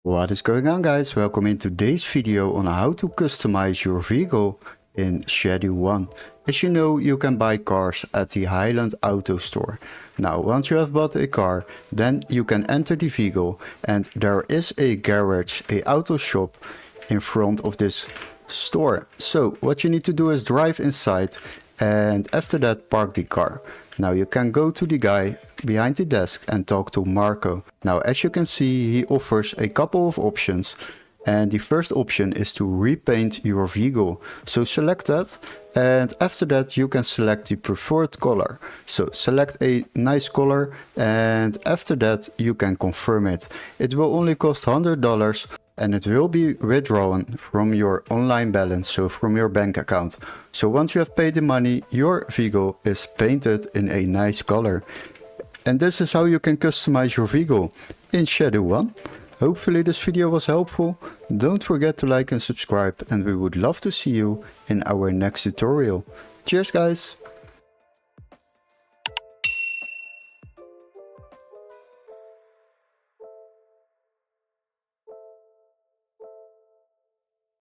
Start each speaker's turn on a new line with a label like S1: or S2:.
S1: What is going on, guys? Welcome in today's video on how to customize your vehicle in Schedule 1. As you know, you can buy cars at the Highland Auto Store. Now, once you have bought a car, then you can enter the vehicle and there is a garage, a auto shop in front of this store. So what you need to do is drive inside and after that park the car. Now you can go to the guy behind the desk and talk to Marco. Now as you can see, he offers a couple of options and the first option is to repaint your vehicle. So select that and after that you can select the preferred color. So select a nice color and after that you can confirm it. It will only cost $100 and it will be withdrawn from your online balance, so from your bank account. So once you have paid the money, your vehicle is painted in a nice color. And this is how you can customize your vehicle in Schedule 1. Hopefully this video was helpful. Don't forget to like and subscribe and we would love to see you in our next tutorial. Cheers guys!